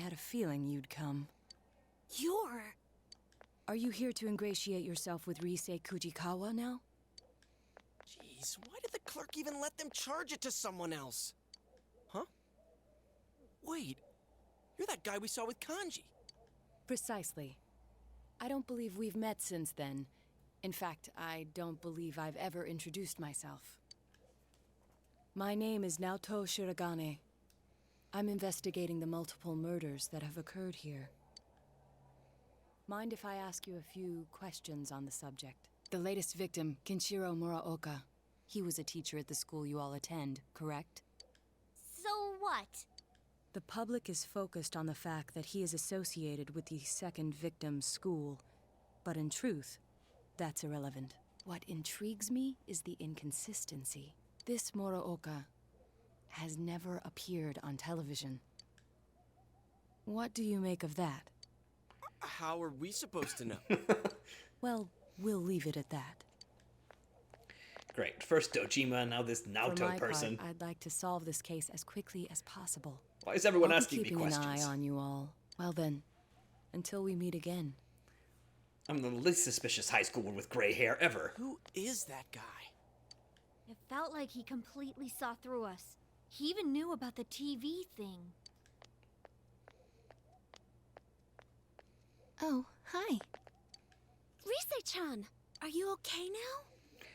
had a feeling you'd come. You're... Are you here to ingratiate yourself with Risei Kujikawa now? Jeez, why did the clerk even let them charge it to someone else? Huh? Wait, you're that guy we saw with Kanji. Precisely. I don't believe we've met since then. In fact, I don't believe I've ever introduced myself. My name is Naoto Shiragane. I'm investigating the multiple murders that have occurred here. Mind if I ask you a few questions on the subject? The latest victim, Kenshiro Muraoka. He was a teacher at the school you all attend, correct? So what? The public is focused on the fact that he is associated with the second victim's school, but in truth, that's irrelevant. What intrigues me is the inconsistency. This Muraoka has never appeared on television. What do you make of that? How are we supposed to know? Well, we'll leave it at that. Great. First Dojima, now this Naoto For my person. part, I'd like to solve this case as quickly as possible. Why is everyone I'll asking be me keeping questions? an eye on you all. Well then, until we meet again. I'm the least suspicious high schooler with gray hair ever. Who is that guy? It felt like he completely saw through us. He even knew about the TV thing. Oh, hi. Risei-chan, are you okay now?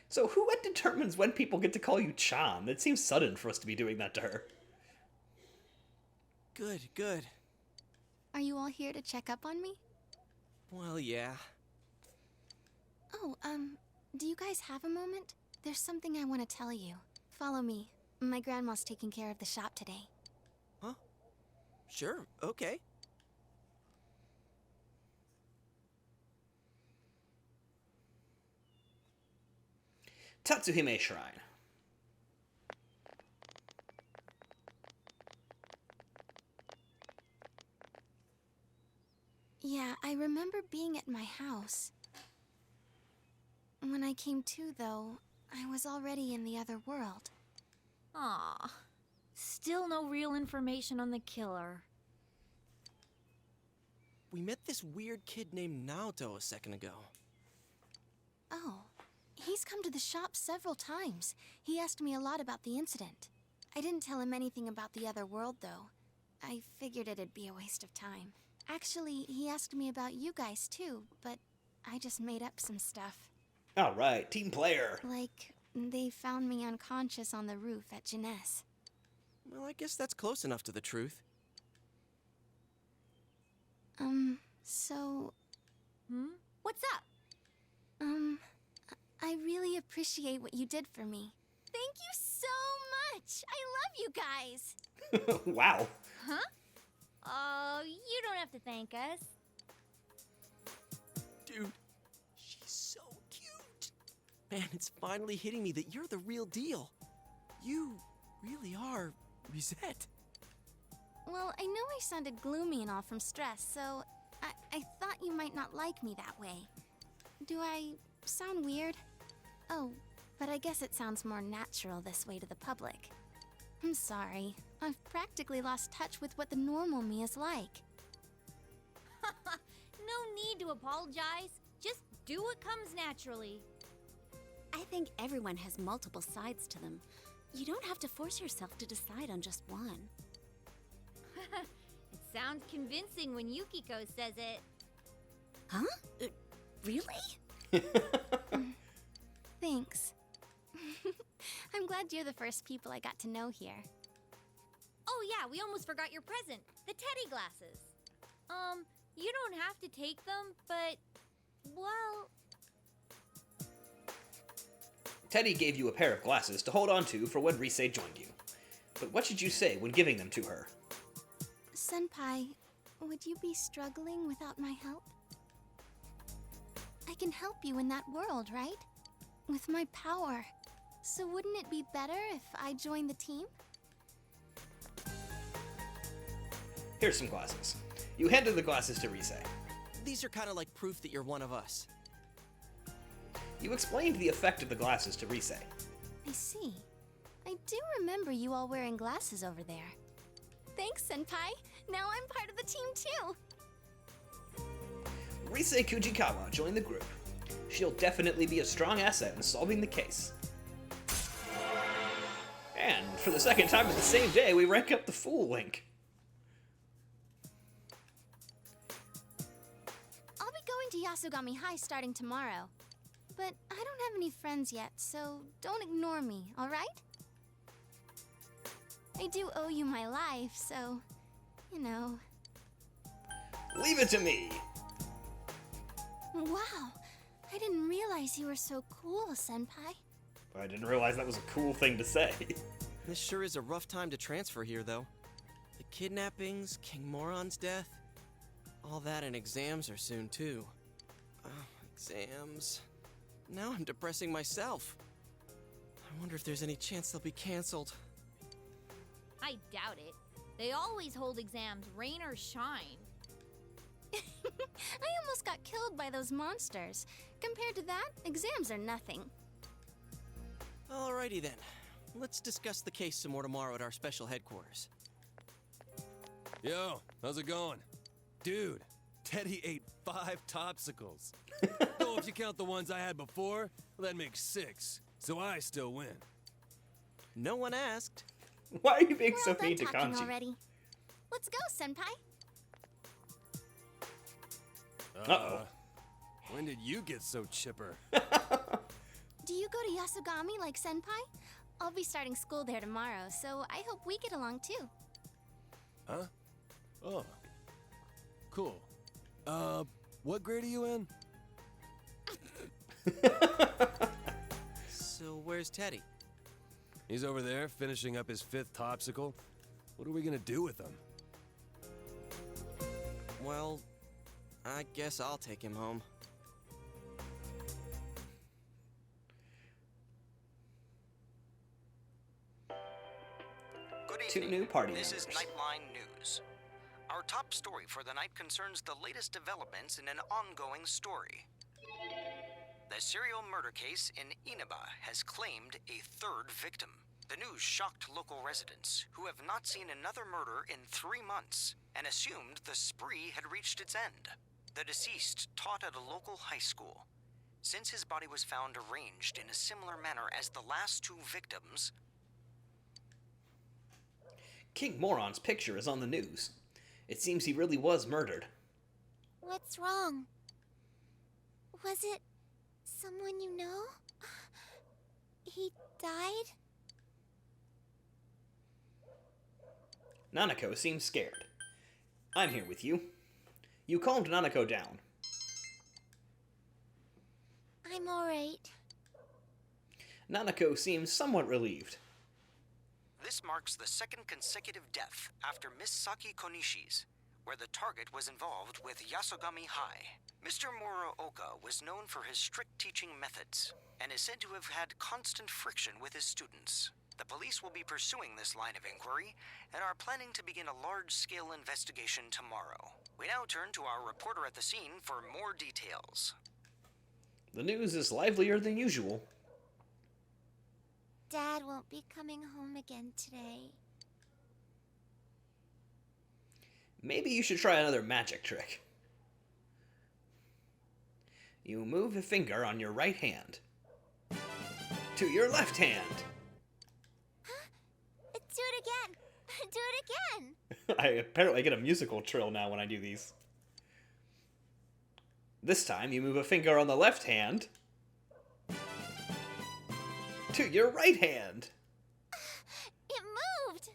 So who determines when people get to call you Chan? It seems sudden for us to be doing that to her. Good, good. Are you all here to check up on me? Well, yeah. Oh, do you guys have a moment? There's something I want to tell you. Follow me. My grandma's taking care of the shop today. Huh? Sure, okay. Tatsuhime Shrine. Yeah, I remember being at my house. When I came to, though, I was already in the other world. Aw. Still no real information on the killer. We met this weird kid named Naoto a second ago. Oh, he's come to the shop several times. He asked me a lot about the incident. I didn't tell him anything about the other world, though. I figured it'd be a waste of time. Actually, he asked me about you guys, too, but I just made up some stuff. Alright, team player. Like, they found me unconscious on the roof at Jeunesse. Well, I guess that's close enough to the truth. So... What's up? I really appreciate what you did for me. Thank you so much! I love you guys! Wow. Huh? Oh, you don't have to thank us. Dude, she's so cute. Man, it's finally hitting me that you're the real deal. You really are Risette. Well, I know I sounded gloomy and all from stress, so I thought you might not like me that way. Do I sound weird? Oh, but I guess it sounds more natural this way to the public. I'm sorry. I've practically lost touch with what the normal me is like. No need to apologize. Just do what comes naturally. I think everyone has multiple sides to them. You don't have to force yourself to decide on just one. It sounds convincing when Yukiko says it. Huh? Really? Thanks. I'm glad you're the first people I got to know here. Oh yeah, we almost forgot your present. The teddy glasses. You don't have to take them, but... well... Teddy gave you a pair of glasses to hold on to for when Risei joined you. But what should you say when giving them to her? Senpai, would you be struggling without my help? I can help you in that world, right? With my power. So wouldn't it be better if I joined the team? Here's some glasses. You handed the glasses to Risei. These are kind of like proof that you're one of us. You explained the effect of the glasses to Risei. I see. I do remember you all wearing glasses over there. Thanks, Senpai. Now I'm part of the team too. Rise Kujikawa joined the group. She'll definitely be a strong asset in solving the case. And for the second time in the same day, we rank up the Fool link. I'll be going to Yasogami High starting tomorrow. But I don't have any friends yet, so don't ignore me, alright? I do owe you my life, so, you know. Leave it to me! Wow, I didn't realize you were so cool, Senpai. I didn't realize that was a cool thing to say. This sure is a rough time to transfer here, though. The kidnappings, King Moron's death, all that and exams are soon, too. Exams. Now I'm depressing myself. I wonder if there's any chance they'll be canceled. I doubt it. They always hold exams, rain or shine. I almost got killed by those monsters. Compared to that, exams are nothing. Alrighty then. Let's discuss the case some more tomorrow at our special headquarters. Yo, how's it going? Dude, Teddy ate 5 topsicles. Though if you count the ones I had before, that makes 6. So I still win. No one asked. Why are you being We're so all done mean to talking Kanji? already. Let's go, Senpai. Uh-oh. When did you get so chipper? Do you go to Yasogami like Senpai? I'll be starting school there tomorrow, so I hope we get along too. Huh? Oh. Cool. What grade are you in? So where's Teddy? He's over there, finishing up his 5th topsicle. What are we gonna do with him? Well, I guess I'll take him home. Good Two evening. new party This is members. Nightline News. Our top story for the night concerns the latest developments in an ongoing story. The serial murder case in Inaba has claimed a 3rd victim. The news shocked local residents, who have not seen another murder in 3 months, and assumed the spree had reached its end. The deceased taught at a local high school. Since his body was found arranged in a similar manner as the last 2 victims, King Moron's picture is on the news. It seems he really was murdered. What's wrong? Was it someone you know? He died? Nanako seems scared. I'm here with you. You calmed Nanako down. I'm alright. Nanako seems somewhat relieved. this marks the 2nd consecutive death after Miss Saki Konishi's, where the target was involved with Yasogami High. Mr. Muraoka was known for his strict teaching methods, and is said to have had constant friction with his students. The police will be pursuing this line of inquiry, and are planning to begin a large-scale investigation tomorrow. We now turn to our reporter at the scene for more details. The news is livelier than usual. Dad won't be coming home again today. Maybe you should try another magic trick. You move a finger on your right hand to your left hand. Do it again! Do it again! I apparently get a musical trill now when I do these. This time, you move a finger on the left hand to your right hand. It moved!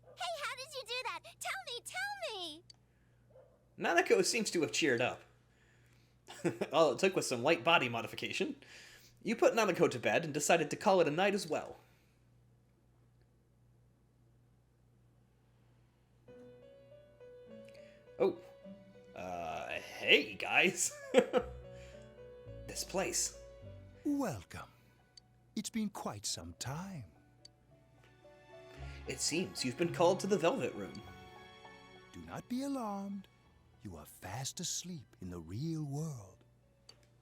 Hey, how did you do that? Tell me! Nanako seems to have cheered up. All it took was some light body modification. You put Nanako to bed and decided to call it a night as well. Oh. Hey, guys. This place. Welcome. It's been quite some time. It seems you've been called to the Velvet Room. Do not be alarmed. You are fast asleep in the real world.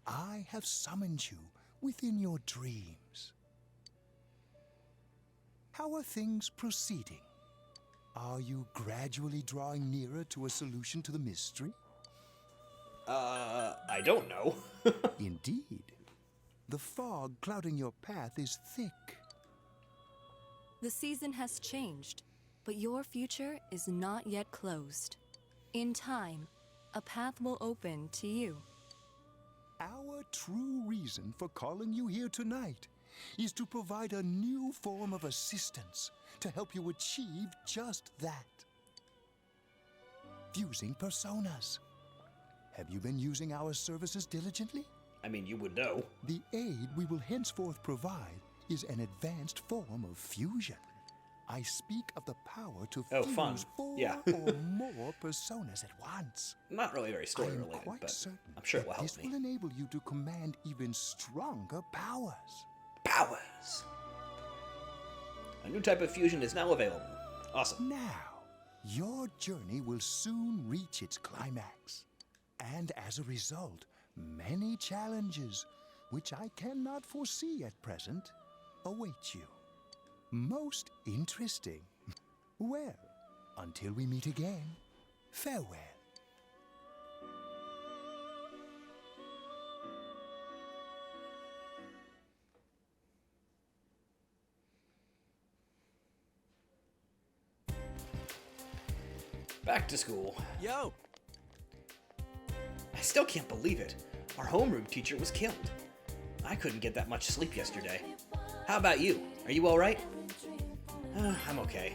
I have summoned you within your dreams. How are things proceeding? Are you gradually drawing nearer to a solution to the mystery? I don't know. Indeed. The fog clouding your path is thick. The season has changed, but your future is not yet closed. In time, a path will open to you. Our true reason for calling you here tonight is to provide a new form of assistance to help you achieve just that. Fusing personas. Have you been using our services diligently? I mean, you would know. The aid we will henceforth provide is an advanced form of fusion. I speak of the power to fun. fuse 4 Yeah. or more personas at once. Not really very story I am related, quite but certain I'm sure it that will help this me. will enable you to command even stronger powers. Powers! A new type of fusion is now available. Awesome. Now, your journey will soon reach its climax. And as a result, many challenges, which I cannot foresee at present, await you. Most interesting. Well, until we meet again, farewell. Back to school. Yo, I still can't believe it. Our homeroom teacher was killed. I couldn't get that much sleep yesterday. How about you? Are you alright? I'm okay.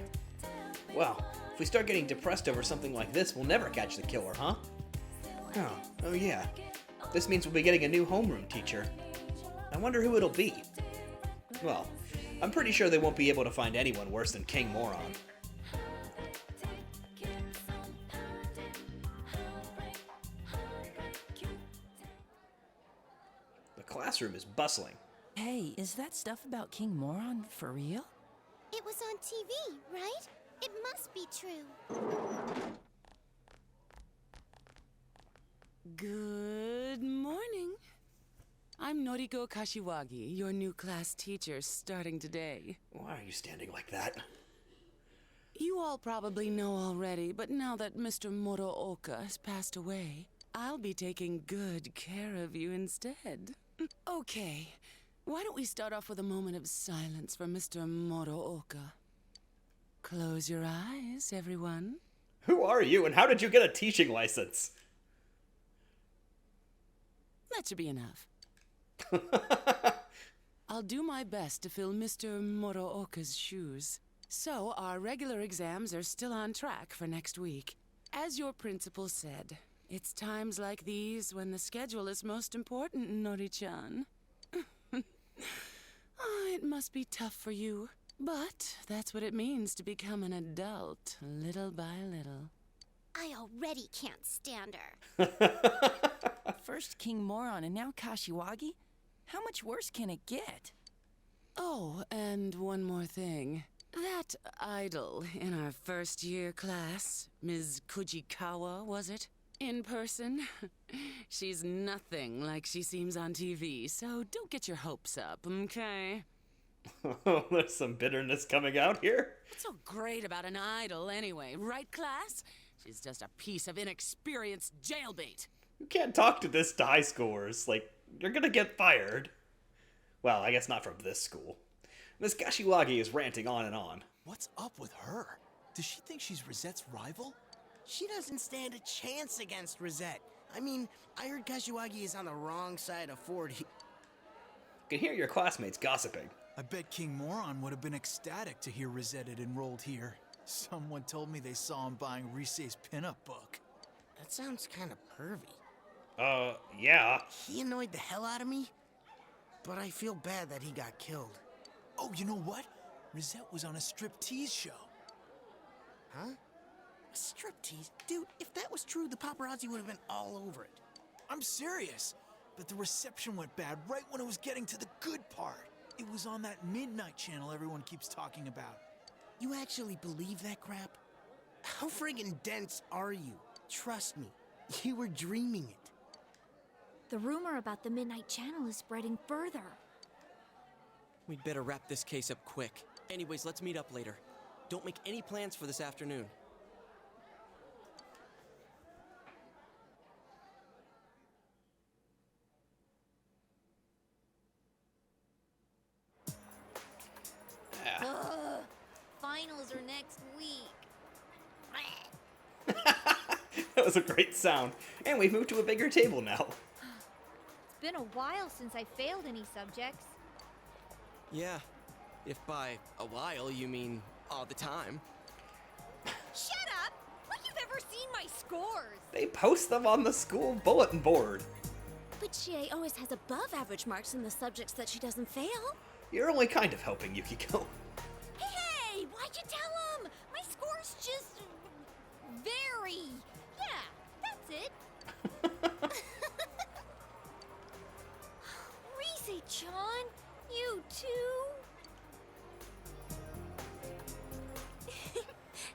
Well, if we start getting depressed over something like this, we'll never catch the killer, huh? Oh yeah. This means we'll be getting a new homeroom teacher. I wonder who it'll be. Well, I'm pretty sure they won't be able to find anyone worse than King Moron. The classroom is bustling. Hey, is that stuff about King Moron for real? It was on TV, right? It must be true. Good morning. I'm Noriko Kashiwagi, your new class teacher starting today. Why are you standing like that? You all probably know already, but now that Mr. Morooka has passed away, I'll be taking good care of you instead. Okay, why don't we start off with a moment of silence for Mr. Morooka? Close your eyes, everyone. Who are you and how did you get a teaching license? That should be enough. I'll do my best to fill Mr. Morooka's shoes. So, our regular exams are still on track for next week. As your principal said, it's times like these when the schedule is most important, Nori-chan. It must be tough for you, but that's what it means to become an adult, little by little. I already can't stand her. First King Moron and now Kashiwagi? How much worse can it get? Oh, and one more thing. That idol in our first year class, Ms. Kujikawa, was it? In person? She's nothing like she seems on TV, so don't get your hopes up, okay? Oh, there's some bitterness coming out here. What's so great about an idol anyway, right, class? She's just a piece of inexperienced jailbait. You can't talk to this to high schoolers. Like, you're gonna get fired. Well, I guess not from this school. Miss Kashiwagi is ranting on and on. what's up with her? Does she think she's Rosette's rival? She doesn't stand a chance against Rosette. I mean, I heard Kashiwagi is on the wrong side of 40. You can hear your classmates gossiping. I bet King Moron would have been ecstatic to hear Rosette had enrolled here. Someone told me they saw him buying Rise's pinup book. That sounds kind of pervy. Yeah. He annoyed the hell out of me, but I feel bad that he got killed. Oh, you know what? Rosette was on a striptease show. Huh? A striptease? Dude, if that was true, the paparazzi would have been all over it. I'm serious. But the reception went bad right when it was getting to the good part. It was on that midnight channel everyone keeps talking about. You actually believe that crap? How friggin' dense are you? Trust me, you were dreaming it. The rumor about the Midnight Channel is spreading further. We'd better wrap this case up quick. Anyways, let's meet up later. Don't make any plans for this afternoon. Ugh, finals are next week. That was a great sound. And we've moved to a bigger table now. It's been a while since I failed any subjects. Yeah, if by a while you mean all the time. Shut up! Like you've ever seen my scores! They post them on the school bulletin board. But she always has above average marks in the subjects that she doesn't fail. You're only kind of helping, Yukiko. Hey, why'd you tell him? My score's just... very... Yeah, that's it. Rise-chan, you too?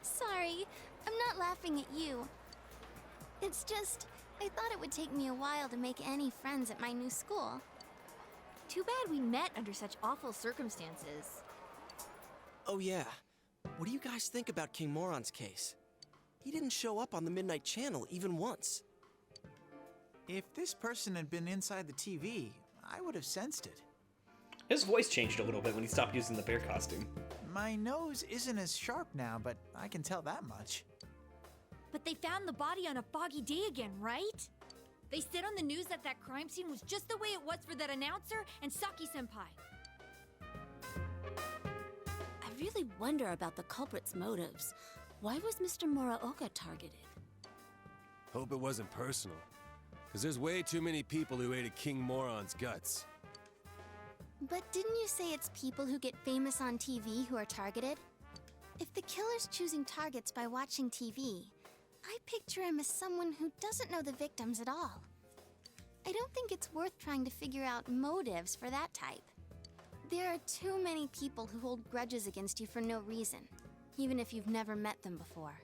Sorry, I'm not laughing at you. It's just, I thought it would take me a while to make any friends at my new school. Too bad we met under such awful circumstances. Oh yeah, what do you guys think about King Moron's case? He didn't show up on the Midnight Channel even once. If this person had been inside the TV, I would have sensed it. His voice changed a little bit when he stopped using the bear costume. My nose isn't as sharp now, but I can tell that much. But they found the body on a foggy day again, right? They said on the news that that crime scene was just the way it was for that announcer and Saki-senpai. I really wonder about the culprit's motives. Why was Mr. Muraoka targeted? Hope it wasn't personal. Because there's way too many people who ate a King Moron's guts. But didn't you say it's people who get famous on TV who are targeted? If the killer's choosing targets by watching TV, I picture him as someone who doesn't know the victims at all. I don't think it's worth trying to figure out motives for that type. There are too many people who hold grudges against you for no reason, even if you've never met them before.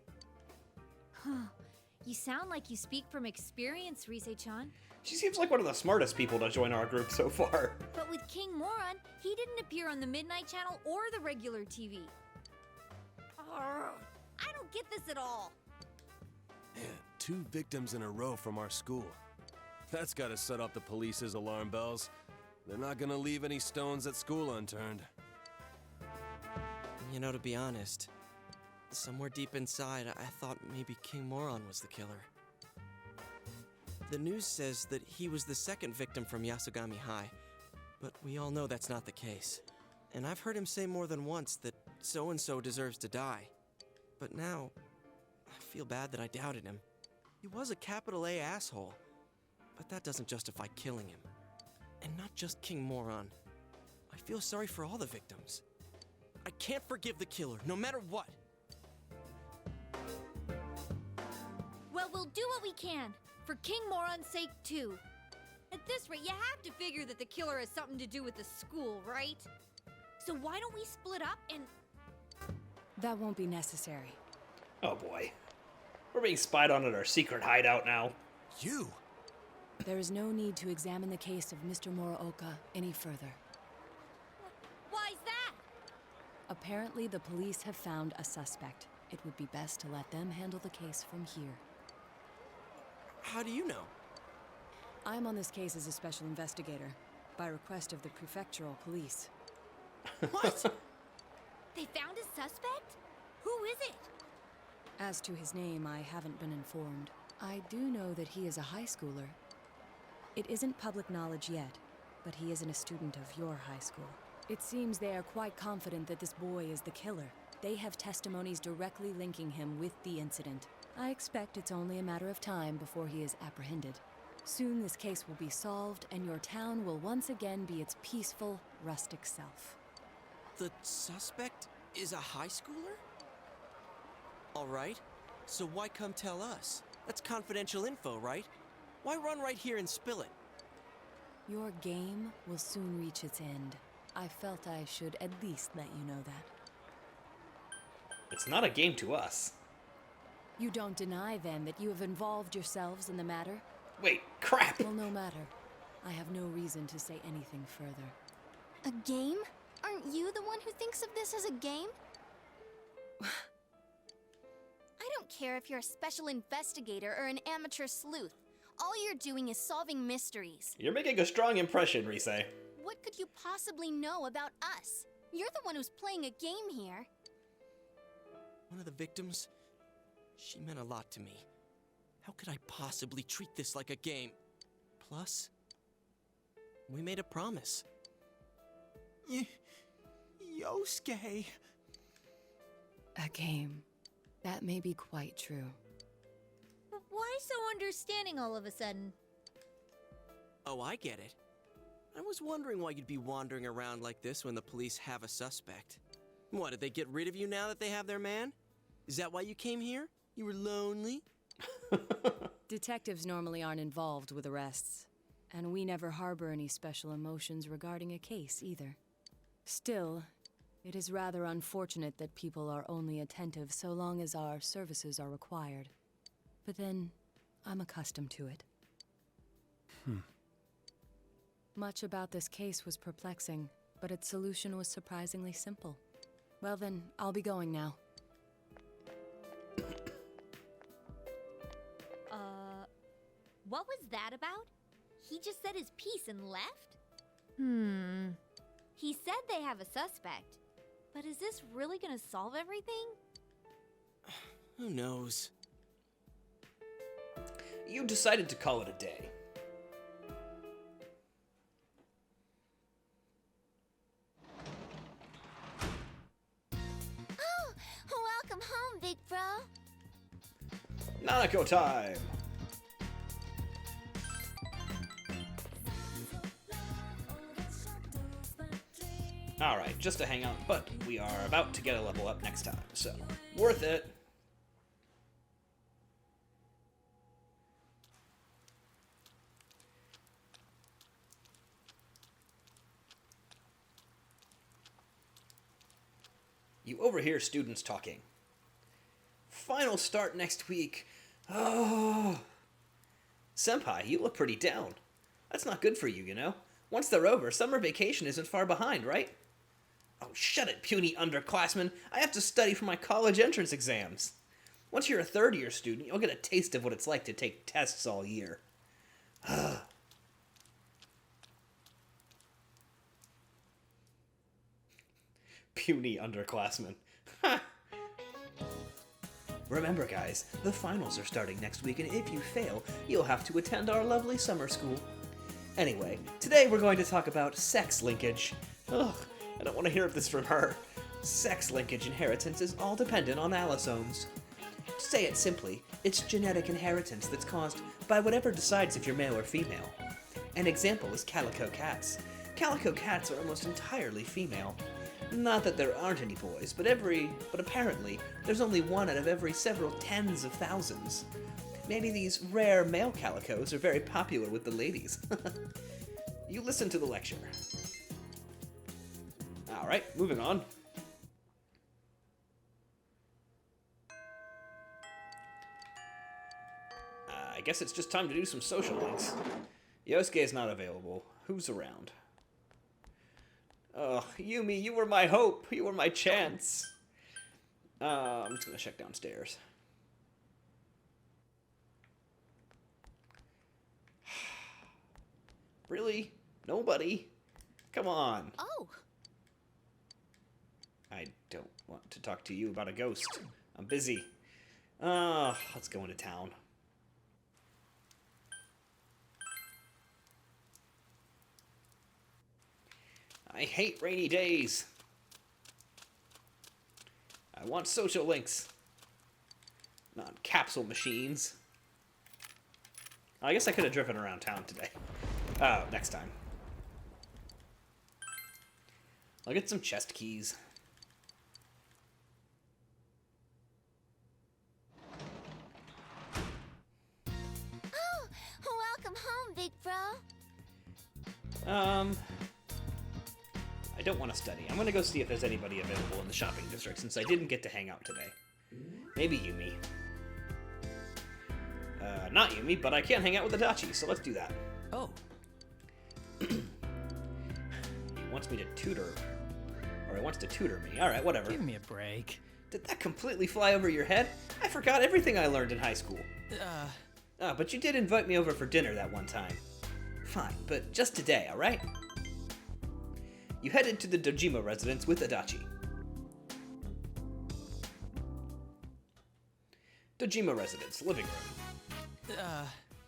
You sound like you speak from experience, Rise-chan. She seems like one of the smartest people to join our group so far. But with King Moron, he didn't appear on the Midnight Channel or the regular TV. I don't get this at all. Man, 2 victims in a row from our school. That's gotta set off the police's alarm bells. They're not gonna leave any stones at school unturned. You know, to be honest, somewhere deep inside, I thought maybe King Moron was the killer. The news says that he was the second victim from Yasogami High, but we all know that's not the case. And I've heard him say more than once that so-and-so deserves to die. But now, I feel bad that I doubted him. He was a capital A asshole, but that doesn't justify killing him. And not just King Moron. I feel sorry for all the victims. I can't forgive the killer, no matter what. Well, we'll do what we can, for King Moron's sake, too. At this rate, you have to figure that the killer has something to do with the school, right? So why don't we split up and... That won't be necessary. Oh boy. We're being spied on at our secret hideout now. You? There is no need to examine the case of Mr. Muraoka any further. Why's that? Apparently, the police have found a suspect. It would be best to let them handle the case from here. How do you know? I'm on this case as a special investigator, by request of the prefectural police. What? They found a suspect? Who is it? As to his name, I haven't been informed. I do know that he is a high schooler. It isn't public knowledge yet, but he isn't a student of your high school. It seems they are quite confident that this boy is the killer. They have testimonies directly linking him with the incident. I expect it's only a matter of time before he is apprehended. Soon this case will be solved, and your town will once again be its peaceful, rustic self. The suspect is a high schooler? All right, so why come tell us? That's confidential info, right? Why run right here and spill it? Your game will soon reach its end. I felt I should at least let you know that. It's not a game to us. You don't deny, then, that you have involved yourselves in the matter? Wait, crap! Well, no matter. I have no reason to say anything further. A game? Aren't you the one who thinks of this as a game? I don't care if you're a special investigator or an amateur sleuth. All you're doing is solving mysteries. You're making a strong impression, Rise. What could you possibly know about us? You're the one who's playing a game here. One of the victims? She meant a lot to me. How could I possibly treat this like a game? Plus, we made a promise. Yosuke. A game. That may be quite true. Why so understanding all of a sudden? Oh, I get it. I was wondering why you'd be wandering around like this when the police have a suspect. What, did they get rid of you now that they have their man? Is that why you came here? You were lonely? Detectives normally aren't involved with arrests, and we never harbor any special emotions regarding a case either. Still, it is rather unfortunate that people are only attentive so long as our services are required. But then, I'm accustomed to it. Much about this case was perplexing, but its solution was surprisingly simple. Well then, I'll be going now. What was that about? He just said his piece and left? He said they have a suspect, but is this really gonna solve everything? Who knows? You decided to call it a day. Oh, welcome home, big bro. Nanako time! Alright, just a hangout, but we are about to get a level up next time, so worth it. You overhear students talking. Final start next week. Oh. Senpai, you look pretty down. That's not good for you, you know? Once they're over, summer vacation isn't far behind, right? Oh, shut it, puny underclassmen. I have to study for my college entrance exams. Once you're a third-year student, you'll get a taste of what it's like to take tests all year. Puny underclassmen. Remember, guys, the finals are starting next week, and if you fail, you'll have to attend our lovely summer school. Anyway, today we're going to talk about sex linkage. Ugh, I don't want to hear this from her. Sex linkage inheritance is all dependent on allosomes. To say it simply, it's genetic inheritance that's caused by whatever decides if you're male or female. An example is calico cats. Calico cats are almost entirely female. Not that there aren't any boys, but apparently there's only one out of every several tens of thousands. Maybe these rare male calicos are very popular with the ladies. You listen to the lecture. Alright, moving on. I guess it's just time to do some social links. Yosuke's not available. Who's around? Oh, Yumi, you were my hope. You were my chance. I'm just gonna check downstairs. Really? Nobody? Come on. Oh. I don't want to talk to you about a ghost. I'm busy. Let's go into town. I hate rainy days. I want social links. Not capsule machines. I guess I could have driven around town today. Oh, next time. I'll get some chest keys. Oh, welcome home, big bro. I don't want to study. I'm gonna go see if there's anybody available in the shopping district since I didn't get to hang out today. Maybe Yumi. Not Yumi, but I can't hang out with Adachi, so let's do that. Oh. He wants me to tutor. Or he wants to tutor me. Alright, whatever. Give me a break. Did that completely fly over your head? I forgot everything I learned in high school. But you did invite me over for dinner that one time. Fine, but just today, alright? You headed to the Dojima residence with Adachi. Dojima residence, living room.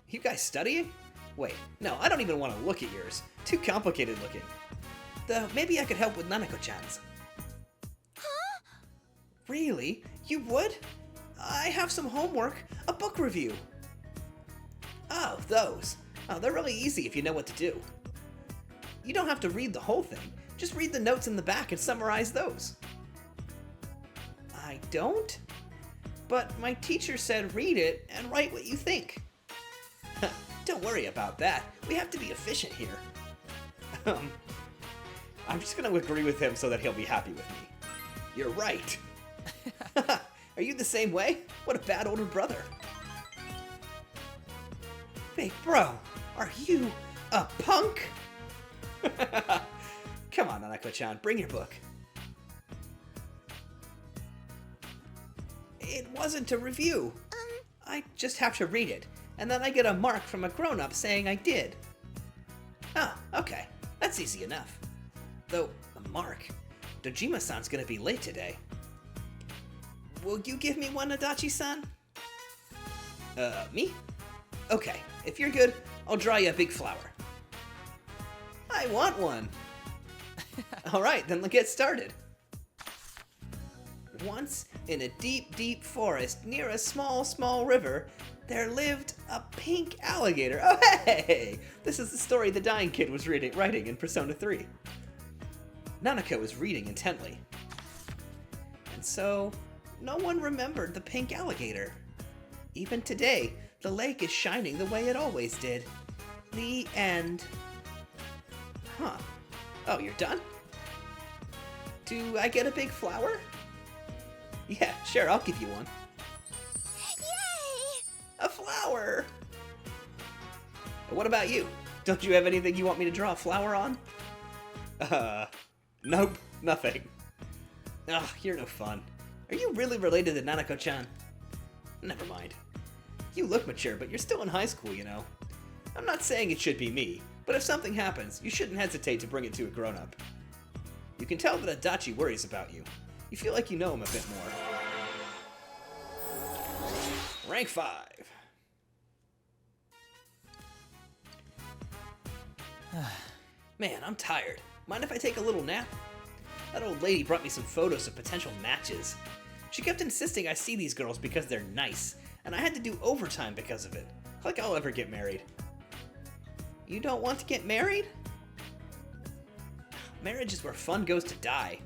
You guys studying? Wait, no, I don't even want to look at yours. Too complicated looking. Though, maybe I could help with Nanako-chan's. Huh? Really? You would? I have some homework, a book review. Oh, those. Oh, they're really easy if you know what to do. You don't have to read the whole thing. Just read the notes in the back and summarize those. I don't? But my teacher said read it and write what you think. Don't worry about that. We have to be efficient here. I'm just gonna agree with him so that he'll be happy with me. You're right. Are you the same way? What a bad older brother. Big bro, are you a punk? Come on, Nanako-chan, bring your book. It wasn't a review. I just have to read it, and then I get a mark from a grown-up saying I did. Oh, okay. That's easy enough. Though, a mark? Dojima-san's gonna be late today. Will you give me one, Adachi-san? Me? Okay, if you're good, I'll draw you a big flower. I want one! Alright, then let's get started. Once, in a deep, deep forest near a small, small river, there lived a pink alligator. Oh, hey! This is the story the dying kid was writing in Persona 3. Nanako was reading intently. And so, no one remembered the pink alligator. Even today, the lake is shining the way it always did. The end. Huh. Oh, you're done? Do I get a big flower? Yeah, sure, I'll give you one. Yay! A flower! What about you? Don't you have anything you want me to draw a flower on? Nope, nothing. Ugh, you're no fun. Are you really related to Nanako-chan? Never mind. You look mature, but you're still in high school, you know. I'm not saying it should be me, but if something happens, you shouldn't hesitate to bring it to a grown-up. You can tell that Adachi worries about you. You feel like you know him a bit more. Rank 5. Man, I'm tired. Mind if I take a little nap? That old lady brought me some photos of potential matches. She kept insisting I see these girls because they're nice, and I had to do overtime because of it. Like I'll ever get married. You don't want to get married? Marriage is where fun goes to die.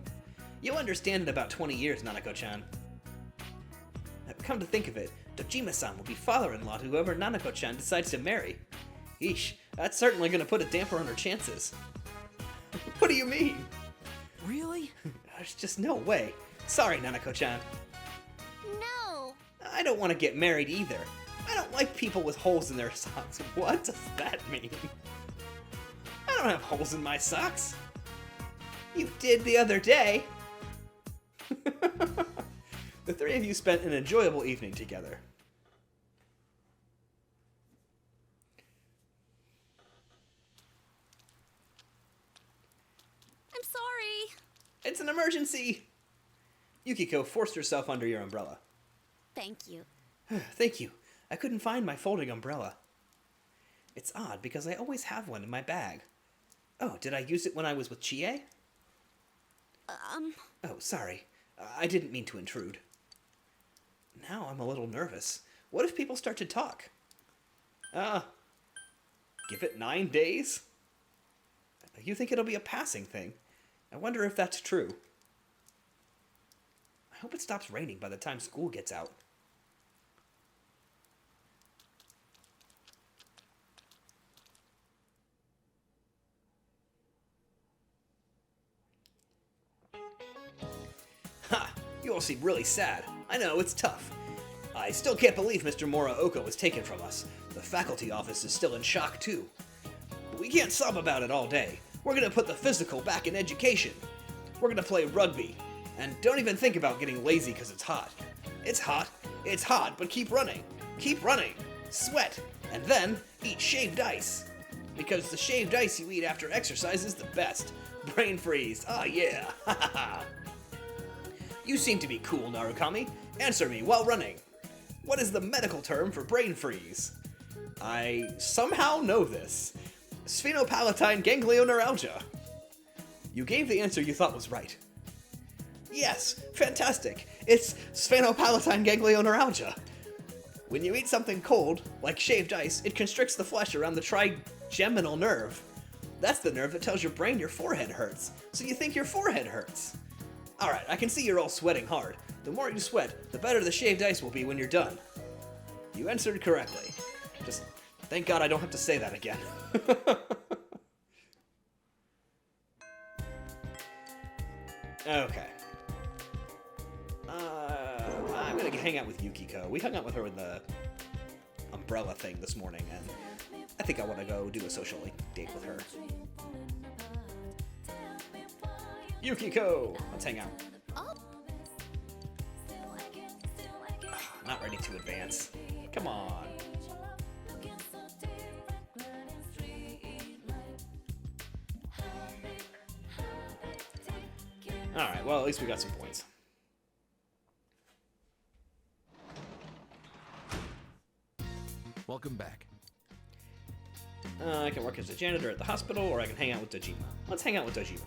You'll understand in about 20 years, Nanako-chan. Come to think of it, Dojima-san will be father-in-law to whoever Nanako-chan decides to marry. Eesh, that's certainly gonna put a damper on her chances. What do you mean? Really? There's just no way. Sorry, Nanako-chan. No! I don't want to get married either. I don't like people with holes in their socks. What does that mean? I don't have holes in my socks. You did the other day. The three of you spent an enjoyable evening together. I'm sorry. It's an emergency. Yukiko forced herself under your umbrella. Thank you. Thank you. I couldn't find my folding umbrella. It's odd because I always have one in my bag. Oh, did I use it when I was with Chie? Oh, sorry. I didn't mean to intrude. Now I'm a little nervous. What if people start to talk? Give it 9 days? You think it'll be a passing thing? I wonder if that's true. I hope it stops raining by the time school gets out. Ha! You all seem really sad. I know, it's tough. I still can't believe Mr. Muraoka was taken from us. The faculty office is still in shock, too. But we can't sob about it all day. We're gonna put the physical back in education. We're gonna play rugby. And don't even think about getting lazy because it's hot. It's hot, but keep running. Keep running. Sweat. And then eat shaved ice. Because the shaved ice you eat after exercise is the best. Brain freeze. Ah, yeah. Ha ha ha. You seem to be cool, Narukami. Answer me while running. What is the medical term for brain freeze? I somehow know this. Sphenopalatine ganglioneuralgia. You gave the answer you thought was right. Yes, fantastic. It's sphenopalatine ganglioneuralgia. When you eat something cold, like shaved ice, it constricts the flesh around the trigeminal nerve. That's the nerve that tells your brain your forehead hurts, so you think your forehead hurts. Alright, I can see you're all sweating hard. The more you sweat, the better the shaved ice will be when you're done. You answered correctly. Just thank God I don't have to say that again. Okay. I'm gonna hang out with Yukiko. We hung out with her in the umbrella thing this morning, and I think I want to go do a social date with her. Yukiko! Let's hang out. Not ready to advance. Come on. Alright, well, at least we got some points. Welcome back. I can work as a janitor at the hospital, or I can hang out with Dojima. Let's hang out with Dojima.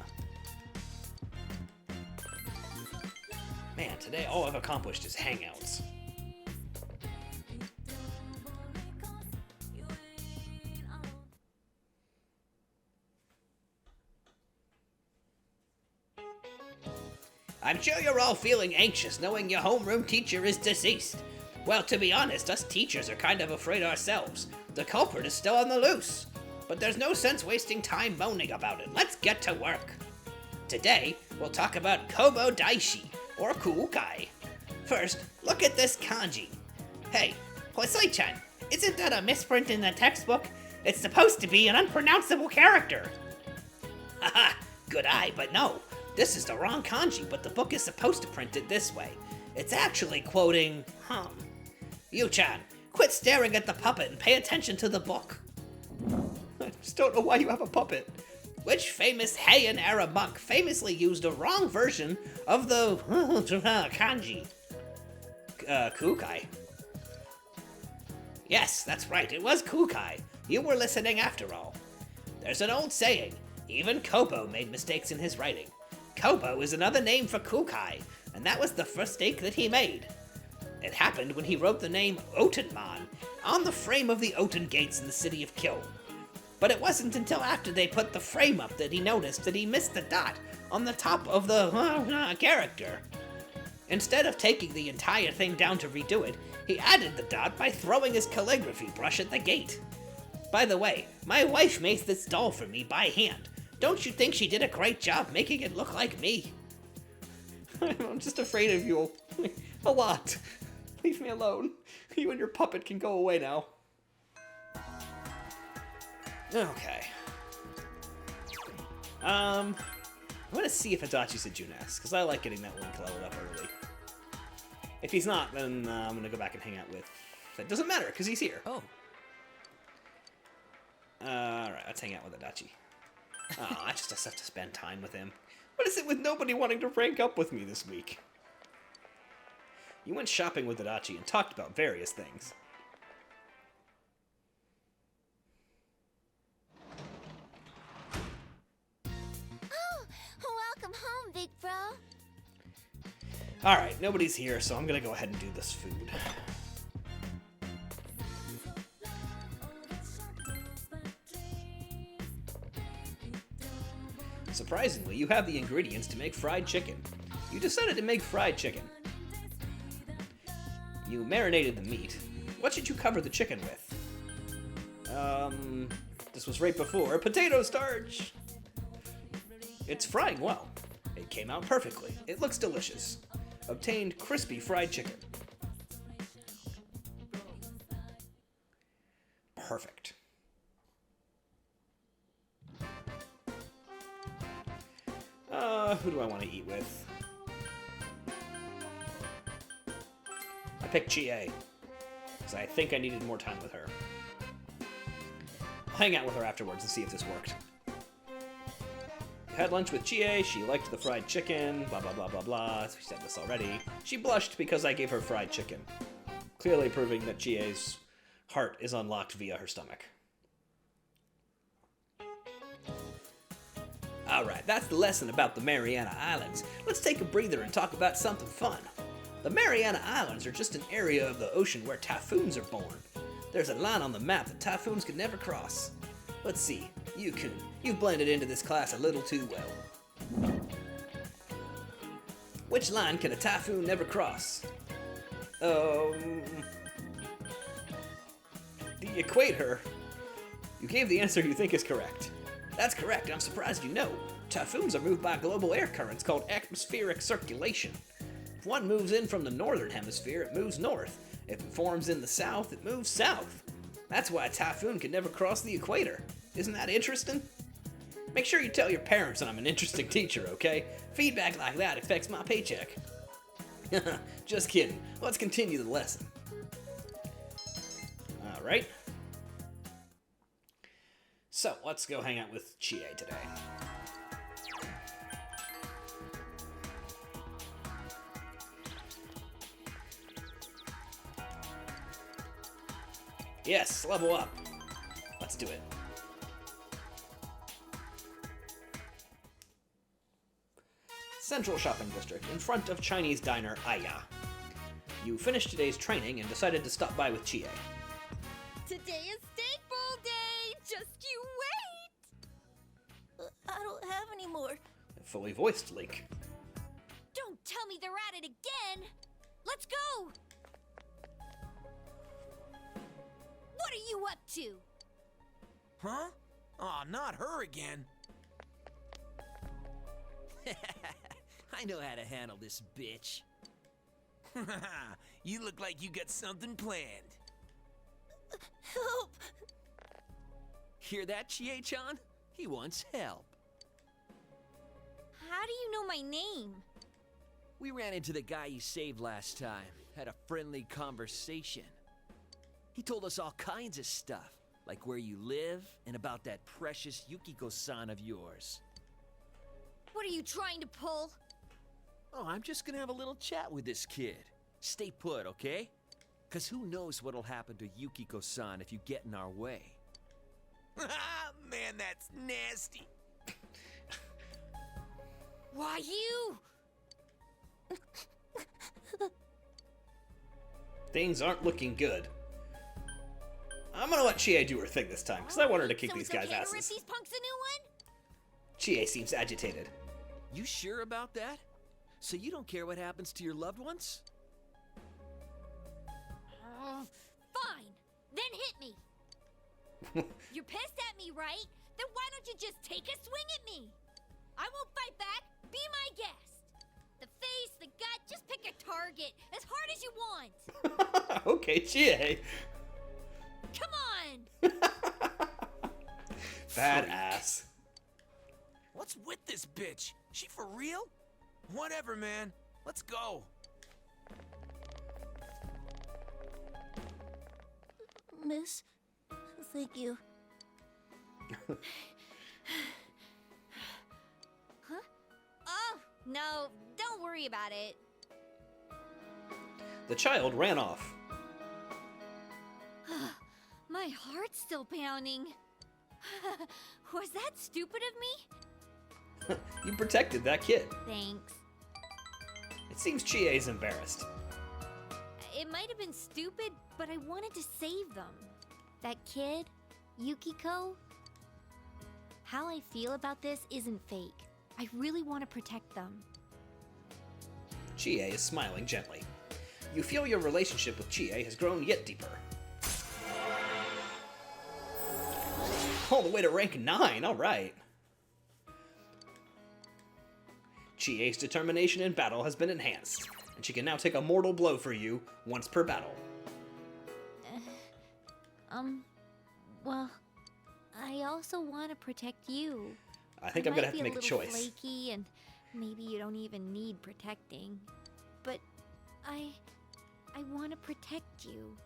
Man, today all I've accomplished is hangouts. I'm sure you're all feeling anxious knowing your homeroom teacher is deceased. Well, to be honest, us teachers are kind of afraid ourselves. The culprit is still on the loose. But there's no sense wasting time moaning about it. Let's get to work. Today, we'll talk about Kobo Daishi, or Kuukai. First, look at this kanji. Hey, Hosoi-chan, isn't that a misprint in the textbook? It's supposed to be an unpronounceable character. Haha, good eye, but no. This is the wrong kanji, but the book is supposed to print it this way. It's actually quoting, Yu-chan, quit staring at the puppet and pay attention to the book. I just don't know why you have a puppet. Which famous Heian era monk famously used a wrong version of the kanji? Kukai. Yes, that's right, it was Kukai. You were listening after all. There's an old saying, even Kobo made mistakes in his writing. Kobo is another name for Kukai, and that was the mistake that he made. It happened when he wrote the name Otenman on the frame of the Oten gates in the city of Kyo. But it wasn't until after they put the frame up that he noticed that he missed the dot on the top of the character. Instead of taking the entire thing down to redo it, he added the dot by throwing his calligraphy brush at the gate. By the way, my wife made this doll for me by hand. Don't you think she did a great job making it look like me? I'm just afraid of you a lot. Leave me alone. You and your puppet can go away now. Okay. I'm gonna see if Adachi's a Junes, because I like getting that link leveled up early. If he's not, then I'm gonna go back and hang out with... That doesn't matter, because he's here. Oh. Alright, let's hang out with Adachi. Oh, I just have to spend time with him. What is it with nobody wanting to rank up with me this week? You went shopping with Adachi and talked about various things. Oh, welcome home, big bro. Alright, nobody's here, so I'm gonna go ahead and do this food. Surprisingly, you have the ingredients to make fried chicken. You decided to make fried chicken. You marinated the meat. What should you cover the chicken with? This was right before potato starch! It's frying well. It came out perfectly. It looks delicious. Obtained crispy fried chicken. Perfect. Who do I want to eat with? I picked Chie, because I think I needed more time with her. I'll hang out with her afterwards and see if this worked. Had lunch with Chie, she liked the fried chicken, blah blah blah blah blah, we said this already. She blushed because I gave her fried chicken, clearly proving that Chie's heart is unlocked via her stomach. Alright, that's the lesson about the Mariana Islands. Let's take a breather and talk about something fun. The Mariana Islands are just an area of the ocean where typhoons are born. There's a line on the map that typhoons could never cross. Let's see, Yukun, you blended into this class a little too well. Which line can a typhoon never cross? The equator. You gave the answer you think is correct. That's correct, I'm surprised you know. Typhoons are moved by global air currents called atmospheric circulation. If one moves in from the northern hemisphere, it moves north. If it forms in the south, it moves south. That's why a typhoon can never cross the equator. Isn't that interesting? Make sure you tell your parents that I'm an interesting teacher, okay? Feedback like that affects my paycheck. Just kidding. Let's continue the lesson. Alright. So, let's go hang out with Chie today. Yes, level up. Let's do it. Central Shopping District, in front of Chinese diner Aya. You finished today's training and decided to stop by with Chie. Today is steak bowl day! Just you wait! I don't have any more. A fully voiced Link. Don't tell me they're at it again! Let's go! What are you up to? Huh? Aw, not her again. I know how to handle this bitch. You look like you got something planned. Help! Hear that, Chie-chan? He wants help. How do you know my name? We ran into the guy you saved last time, had a friendly conversation. He told us all kinds of stuff, like where you live and about that precious Yukiko-san of yours. What are you trying to pull? Oh, I'm just gonna have a little chat with this kid. Stay put, okay? 'Cause who knows what'll happen to Yukiko-san if you get in our way. Man, that's nasty. Why you? Things aren't looking good. I'm gonna let Chie do her thing this time, because I want her to kick So these it's guys' okay to rip asses. these punks a new one? Chie seems agitated. You sure about that? So you don't care what happens to your loved ones? Fine. Then hit me. You're pissed at me, right? Then why don't you just take a swing at me? I won't fight back. Be my guest. The face, the gut, just pick a target. As hard as you want. Okay, Chie. Come on. Badass. What's with this bitch? She for real? Whatever, man. Let's go. Miss, thank you. Huh? Oh, no, don't worry about it. The child ran off. My heart's still pounding. Was that stupid of me? You protected that kid. Thanks. It seems Chie's embarrassed. It might have been stupid, but I wanted to save them. That kid, Yukiko. How I feel about this isn't fake. I really want to protect them. Chie is smiling gently. You feel your relationship with Chie has grown yet deeper. All the way to rank 9, alright. Chie's determination in battle has been enhanced, and she can now take a mortal blow for you once per battle. Well, I also want to protect you. I think I'm gonna have to make a Might be choice. little flaky, and maybe you don't even need protecting. But I I want to protect you.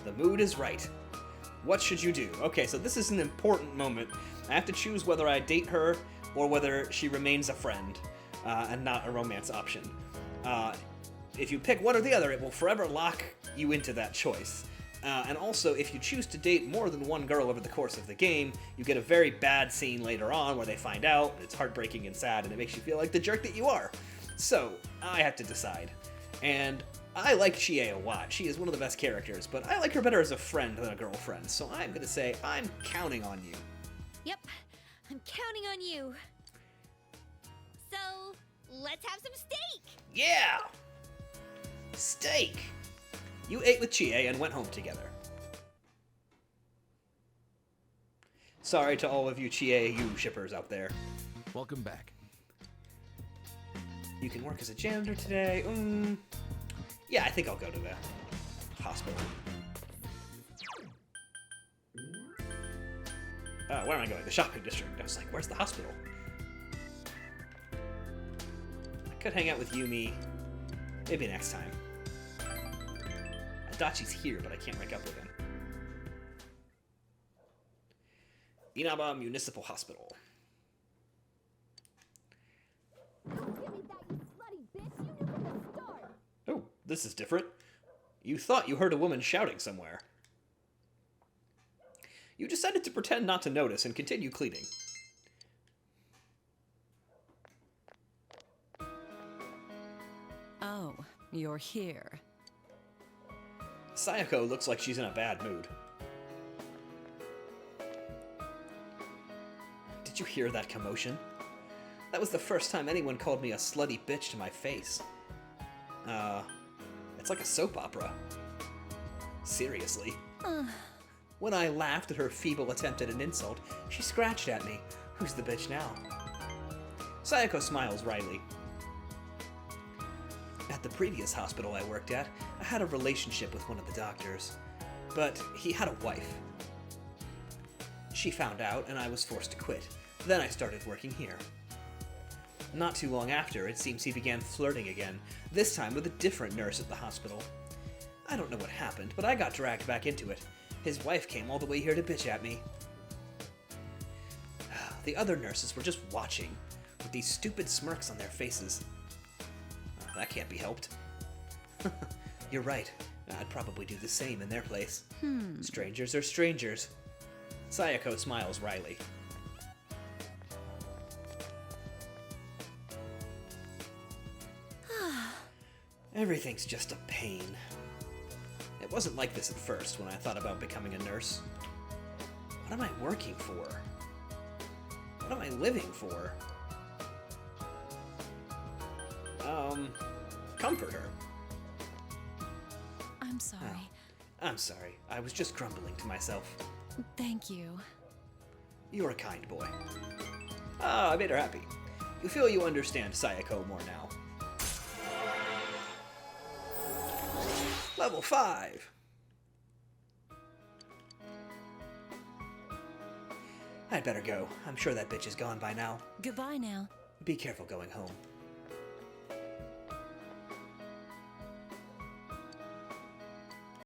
The mood is right. What should you do? Okay, so this is an important moment. I have to choose whether I date her or whether she remains a friend and not a romance option. If you pick one or the other, it will forever lock you into that choice. And also, if you choose to date more than one girl over the course of the game, you get a very bad scene later on where they find out, and it's heartbreaking and sad, and it makes you feel like the jerk that you are. So, I have to decide. And I like Chie a lot. She is one of the best characters, but I like her better as a friend than a girlfriend, so I'm gonna say I'm counting on you. Yep, I'm counting on you. So, let's have some steak! Yeah! Steak! You ate with Chie and went home together. Sorry to all of you Chie you shippers out there. Welcome back. You can work as a janitor today. Yeah, I think I'll go to the hospital. Where am I going? The shopping district. I was like, where's the hospital? I could hang out with Yumi. Maybe next time. Adachi's here, but I can't rank up with him. Inaba Municipal Hospital. Oh, this is different. You thought you heard a woman shouting somewhere. You decided to pretend not to notice and continue cleaning. Oh, you're here. Sayako looks like she's in a bad mood. Did you hear that commotion? That was the first time anyone called me a slutty bitch to my face. It's like a soap opera. Seriously. When I laughed at her feeble attempt at an insult, she scratched at me. Who's the bitch now? Sayako smiles wryly. At the previous hospital I worked at, I had a relationship with one of the doctors, but he had a wife. She found out and I was forced to quit. Then I started working here. Not too long after, it seems he began flirting again, this time with a different nurse at the hospital. I don't know what happened, but I got dragged back into it. His wife came all the way here to bitch at me. The other nurses were just watching, with these stupid smirks on their faces. That can't be helped. You're right. I'd probably do the same in their place. Strangers are strangers. Sayako smiles wryly. Everything's just a pain. It wasn't like this at first when I thought about becoming a nurse. What am I working for? What am I living for? Comfort her. I'm sorry. Oh, I'm sorry. I was just grumbling to myself. Thank you. You're a kind boy. Ah, I made her happy. You feel you understand Sayako more now. Level 5! I'd better go. I'm sure that bitch is gone by now. Goodbye now. Be careful going home.